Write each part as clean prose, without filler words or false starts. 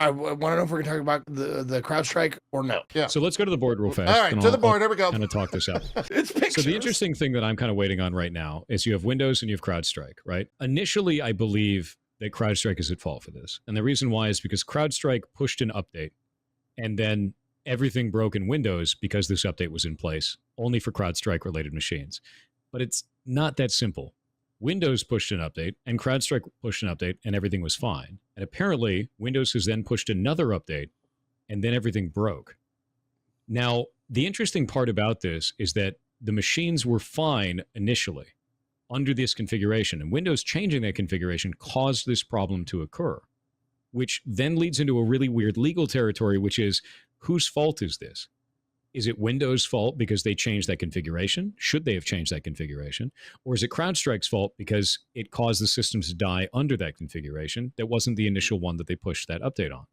I want to know if we're talking about the CrowdStrike or no. Yeah. So let's go to the board real fast. All right, to the board. There we go. Kind of talk this out. It's pictures. So the interesting thing that I'm kind of waiting on right now is you have Windows and you have CrowdStrike, right? Initially, I believe that CrowdStrike is at fault for this. And the reason why is because CrowdStrike pushed an update and then everything broke in Windows because this update was in place only for CrowdStrike related machines. But it's not that simple. Windows pushed an update and CrowdStrike pushed an update and everything was fine. And apparently Windows has then pushed another update and then everything broke. Now, the interesting part about this is that the machines were fine initially under this configuration, and Windows changing that configuration caused this problem to occur, which then leads into a really weird legal territory, which is whose fault is this? Is it Windows' fault because they changed that configuration? Should they have changed that configuration? Or is it CrowdStrike's fault because it caused the systems to die under that configuration that wasn't the initial one that they pushed that update on?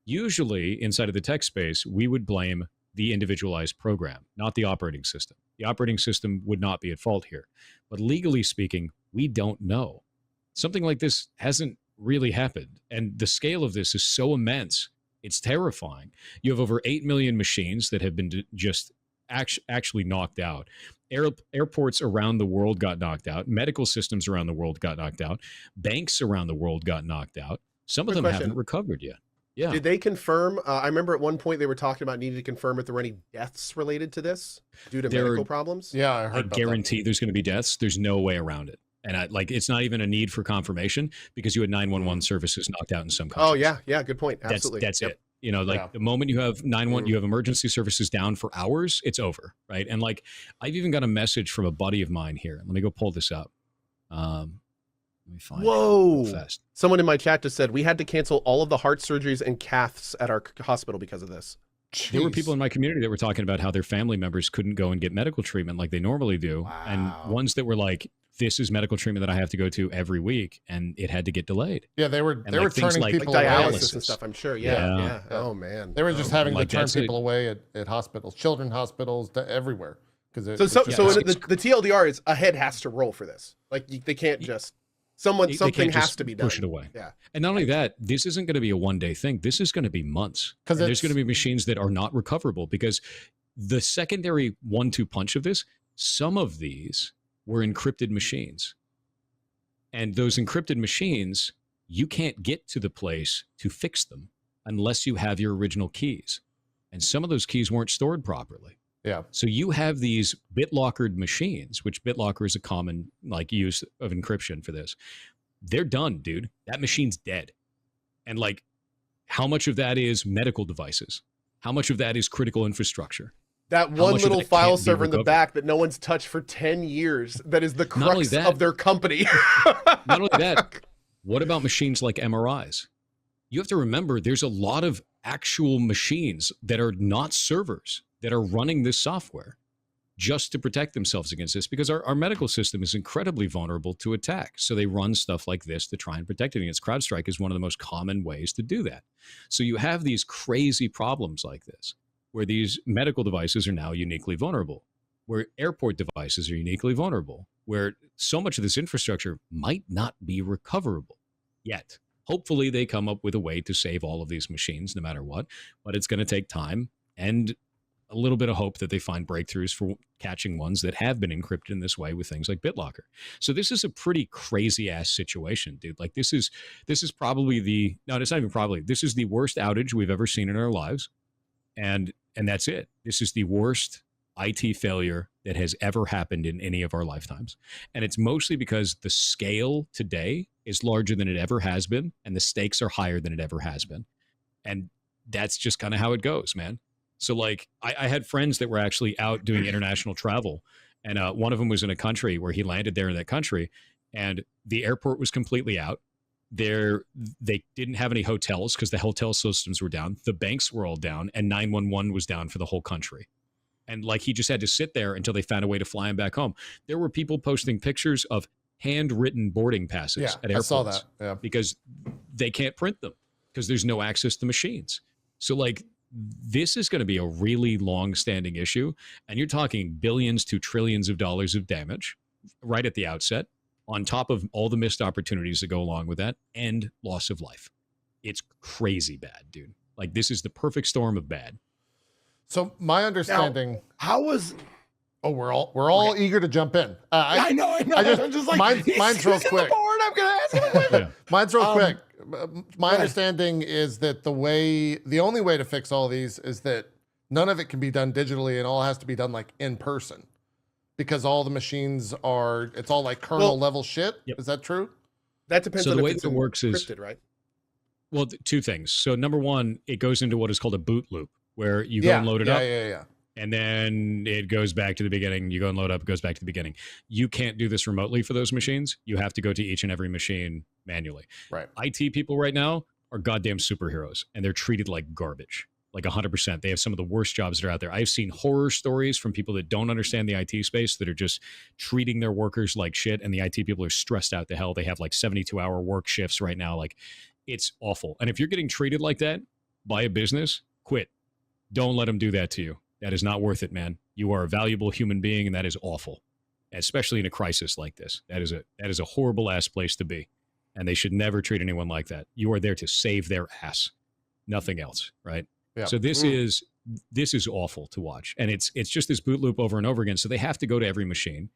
Usually, inside of the tech space, we would blame the individualized program, not the operating system. The operating system would not be at fault here. But legally speaking, we don't know. Something like this hasn't really happened. And the scale of this is so immense, it's terrifying. You have over 8 million machines that have been just actually knocked out. Airports around the world got knocked out. Medical systems around the world got knocked out. Banks around the world got knocked out. Some of them haven't recovered yet. Yeah. Did they confirm? I remember at one point they were talking about needing to confirm if there were any deaths related to this due to medical problems. Yeah, I heard. I guarantee there's going to be deaths. There's no way around it. And it's not even a need for confirmation because you had 911 services knocked out in some countries. Oh yeah, yeah, good point. Absolutely, that's it. You know, like the moment you have 911, you have emergency services down for hours, it's over, right? And like, I've even got a message from a buddy of mine here. Let me go pull this up. Let me find Whoa! it fast. Someone in my chat just said we had to cancel all of the heart surgeries and caths at our hospital because of this. Jeez. There were people in my community that were talking about how their family members couldn't go and get medical treatment like they normally do, and ones that were like, "This is medical treatment that I have to go to every week," and it had to get delayed. Yeah, they were turning like people dialysis away. and stuff. I'm sure. Yeah. Oh man. They were just having to turn people away at hospitals, children's hospitals, everywhere. So the TLDR is a head has to roll for this. Like they can't just. Something has to be done. Push it away. Yeah. And not only that, this isn't going to be a one-day thing. This is going to be months. Because there's going to be machines that are not recoverable because the secondary 1-2 punch of this, some of these were encrypted machines. And those encrypted machines, you can't get to the place to fix them unless you have your original keys. And some of those keys weren't stored properly. Yeah. So you have these BitLockered machines, which BitLocker is a common use of encryption for this. They're done, dude. That machine's dead. And like, how much of that is medical devices? How much of that is critical infrastructure? That one little file server in the back that no one's touched for 10 years, that is the crux of their company. Not only that, what about machines like MRIs? You have to remember there's a lot of actual machines that are not servers that are running this software just to protect themselves against this because our medical system is incredibly vulnerable to attack. So they run stuff like this to try and protect it against. CrowdStrike is one of the most common ways to do that. So you have these crazy problems like this where these medical devices are now uniquely vulnerable, where airport devices are uniquely vulnerable, where so much of this infrastructure might not be recoverable yet. Hopefully they come up with a way to save all of these machines no matter what, but it's going to take time and a little bit of hope that they find breakthroughs for catching ones that have been encrypted in this way with things like BitLocker. So this is a pretty crazy ass situation, dude. Like this is probably it's not even probably, this is the worst outage we've ever seen in our lives. And that's it. This is the worst IT failure that has ever happened in any of our lifetimes. And it's mostly because the scale today is larger than it ever has been, and the stakes are higher than it ever has been. And that's just kind of how it goes, man. So like I had friends that were actually out doing international travel, and one of them was in a country where he landed there in that country, and the airport was completely out. They didn't have any hotels because the hotel systems were down. The banks were all down, and 911 was down for the whole country. And like he just had to sit there until they found a way to fly him back home. There were people posting pictures of handwritten boarding passes at airports. I saw that. Because they can't print them because there's no access to machines. So like this is going to be a really long-standing issue, and you're talking billions to trillions of dollars of damage right at the outset, on top of all the missed opportunities that go along with that, and loss of life. It's crazy bad, dude. Like, this is the perfect storm of bad. So my understanding. Now, how was? Oh, we're all eager to jump in. I know. I'm just like, mine's real quick. I'm gonna ask him a question. Mine's real quick. My understanding is that the only way to fix all these is that none of it can be done digitally, and all has to be done like in person, because all the machines it's all like kernel level shit. Yep. Is that true? That depends So on the if way it's that it works is encrypted, right? Well, two things. So number one, it goes into what is called a boot loop, where you go and load it up. Yeah. And then it goes back to the beginning. You go and load up, it goes back to the beginning. You can't do this remotely for those machines. You have to go to each and every machine manually. Right. IT people right now are goddamn superheroes, and they're treated like garbage, like 100%. They have some of the worst jobs that are out there. I've seen horror stories from people that don't understand the IT space that are just treating their workers like shit, and the IT people are stressed out to hell. They have like 72-hour work shifts right now. Like, it's awful. And if you're getting treated like that by a business, quit. Don't let them do that to you. That is not worth it, man. You are a valuable human being, and that is awful, especially in a crisis like this. That is a horrible ass place to be, and they should never treat anyone like that. You are there to save their ass, nothing else, right? Yeah. So this is awful to watch, and it's just this boot loop over and over again. So they have to go to every machine.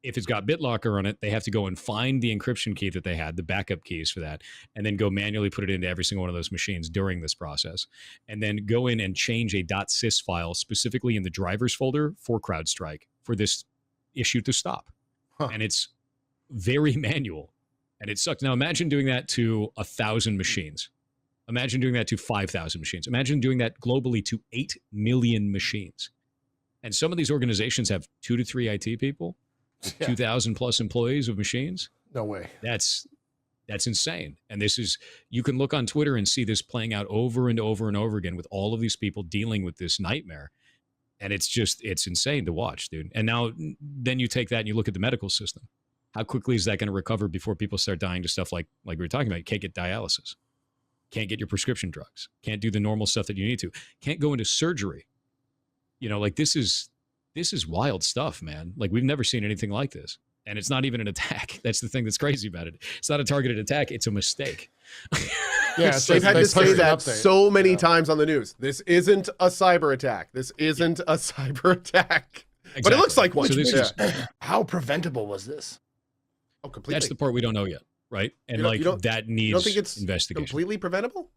If it's got BitLocker on it, they have to go and find the encryption key that they had, the backup keys for that, and then go manually put it into every single one of those machines during this process. And then go in and change a .sys file specifically in the drivers folder for CrowdStrike for this issue to stop. And it's very manual, and it sucks. Now imagine doing that to 1,000 machines. Imagine doing that to 5,000 machines. Imagine doing that globally to 8 million machines. And some of these organizations have 2 to 3 IT people. 2,000 plus employees of machines. No way. That's insane. And you can look on Twitter and see this playing out over and over and over again with all of these people dealing with this nightmare. And it's insane to watch, dude. And now then you take that and you look at the medical system. How quickly is that going to recover before people start dying to stuff like we were talking about? You can't get dialysis. Can't get your prescription drugs. Can't do the normal stuff that you need to. Can't go into surgery. Like this is wild stuff, man. Like, we've never seen anything like this. And it's not even an attack. That's the thing that's crazy about it. It's not a targeted attack. It's a mistake. Yeah, so they've had to say that so many times on the news. This isn't a cyber attack. This isn't a cyber attack. Exactly. But it looks like one. So this is, how preventable was this? Oh, completely. That's the part we don't know yet, right? And that needs you don't think it's investigation. Completely preventable?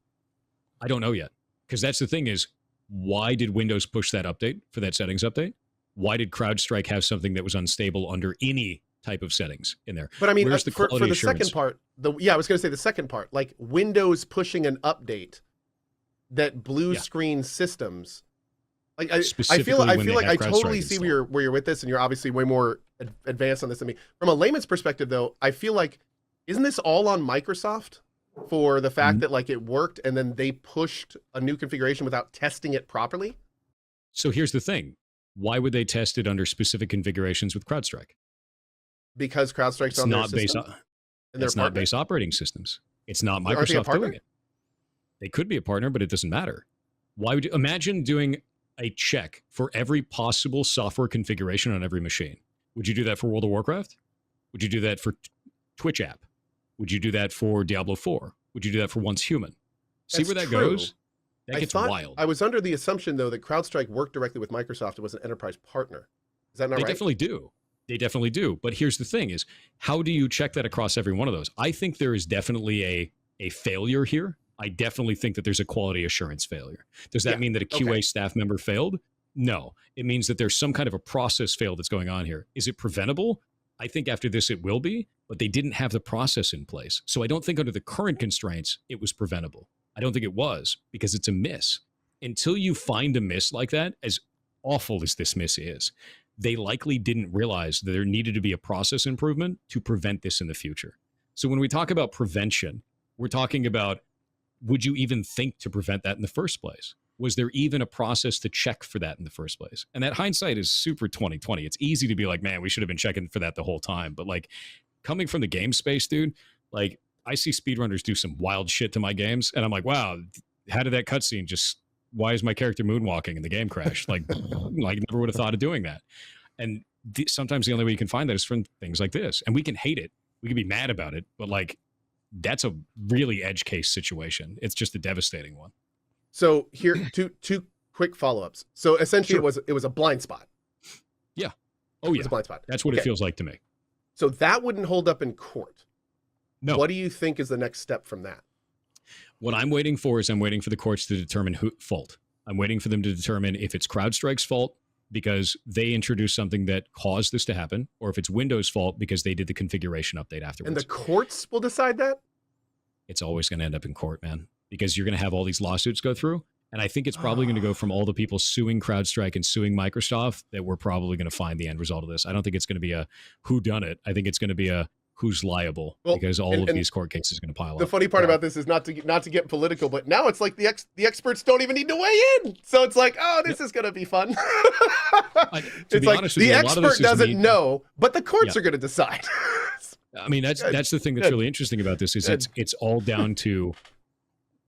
I don't know yet. Because that's the thing is, why did Windows push that update for that settings update? Why did CrowdStrike have something that was unstable under any type of settings in there? But I mean, where's the for quality the assurance? second part, I was going to say the second part, like Windows pushing an update that blue screen systems. Like I feel like I totally see where you're with this, and you're obviously way more advanced on this than me. From a layman's perspective, though, I feel like isn't this all on Microsoft for the fact that like it worked and then they pushed a new configuration without testing it properly? So here's the thing. Why would they test it under specific configurations with CrowdStrike? Because CrowdStrike's on their system. It's not base operating systems. It's not Microsoft doing it. They could be a partner, but it doesn't matter. Why would you imagine doing a check for every possible software configuration on every machine? Would you do that for World of Warcraft? Would you do that for Twitch app? Would you do that for Diablo 4? Would you do that for Once Human? See where that goes? That gets wild. I was under the assumption, though, that CrowdStrike worked directly with Microsoft and was an enterprise partner. Is that not right? They definitely do. They definitely do. But here's the thing is, how do you check that across every one of those? I think there is definitely a failure here. I definitely think that there's a quality assurance failure. Does that mean that a QA staff member failed? No. It means that there's some kind of a process fail that's going on here. Is it preventable? I think after this it will be, but they didn't have the process in place. So I don't think under the current constraints it was preventable. I don't think it was, because it's a miss. Until you find a miss like that, as awful as this miss is, they likely didn't realize that there needed to be a process improvement to prevent this in the future. So when we talk about prevention, we're talking about, would you even think to prevent that in the first place? Was there even a process to check for that in the first place? And that hindsight is super 2020. It's easy to be like, man, we should have been checking for that the whole time. But like, coming from the game space, dude, like, I see speedrunners do some wild shit to my games, and I'm like, wow, how did that cutscene why is my character moonwalking and the game crashed? Like never would have thought of doing that. And sometimes the only way you can find that is from things like this. And we can hate it. We can be mad about it, but like, that's a really edge case situation. It's just a devastating one. So here, two quick follow-ups. So essentially it was a blind spot. Yeah. Oh, yeah. It's a blind spot. That's what it feels like to me. So that wouldn't hold up in court. No. What do you think is the next step from that? What I'm waiting for is I'm waiting for the courts to determine who fault. I'm waiting for them to determine if it's CrowdStrike's fault because they introduced something that caused this to happen, or if it's Windows' fault because they did the configuration update afterwards. And the courts will decide that? It's always going to end up in court, man, because you're going to have all these lawsuits go through. And I think it's probably going to go from all the people suing CrowdStrike and suing Microsoft that we're probably going to find the end result of this. I don't think it's going to be a who done it. I think it's going to be a who's liable, because all of these court cases are going to pile up. The funny part about this is not to get political, but now it's like the experts don't even need to weigh in. So it's like, oh, this is going to be fun. It's like the expert doesn't know, but the courts are going to decide. I mean, that's the thing that's really interesting about this is it's all down to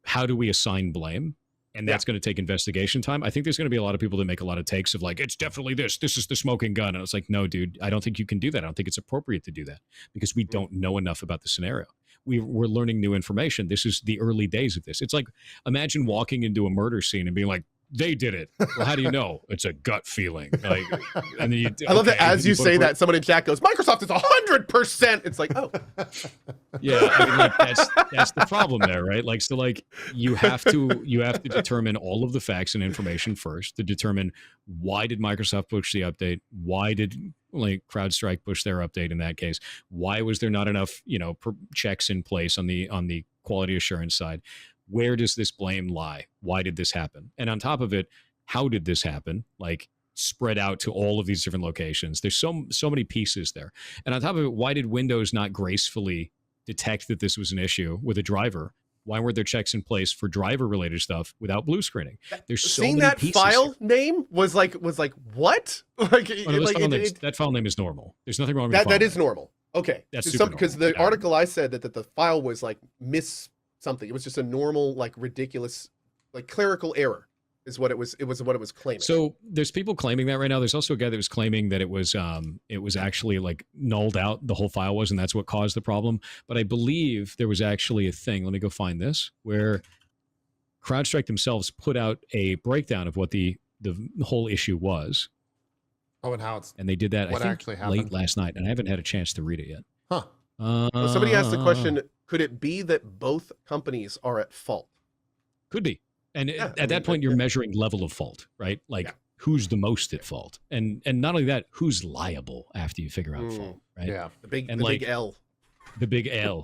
how do we assign blame? And that's going to take investigation time. I think there's going to be a lot of people that make a lot of takes of like, it's definitely this is the smoking gun. And it's like, no, dude, I don't think you can do that. I don't think it's appropriate to do that because we don't know enough about the scenario. We're learning new information. This is the early days of this. It's like, imagine walking into a murder scene and being like, they did it. Well, how do you know? It's a gut feeling. Like, and then I love that as you say that, someone in chat goes, Microsoft is 100%. It's like, oh. Yeah, I mean, like, that's the problem there, right? Like, so like you have to determine all of the facts and information first to determine why did Microsoft push the update? Why did like CrowdStrike push their update in that case? Why was there not enough, checks in place on the quality assurance side? Where does this blame lie? Why did this happen? And on top of it, how did this happen? Like spread out to all of these different locations. There's so many pieces there. And on top of it, why did Windows not gracefully detect that this was an issue with a driver? Why weren't there checks in place for driver related stuff without blue screening? There's so seeing many that pieces file here. name was like what? Like, that file name is normal. There's nothing wrong with that. That is normal. Okay, that's because the article I said that the file was like something. It was just a normal, like ridiculous, like clerical error is what it was. It was what it was claiming. So there's people claiming that right now. There's also a guy that was claiming that it was actually like nulled out. The whole file was, and that's what caused the problem. But I believe there was actually a thing. Let me go find this where CrowdStrike themselves put out a breakdown of what the whole issue was. Oh, and how and they did that what I think actually happened late last night, and I haven't had a chance to read it yet. Huh. Well, somebody asked the question, could it be that both companies are at fault? Could be. And at that point, you're measuring level of fault, right? Like who's the most at fault? And not only that, who's liable after you figure out fault, right? Yeah. The big L. The big L.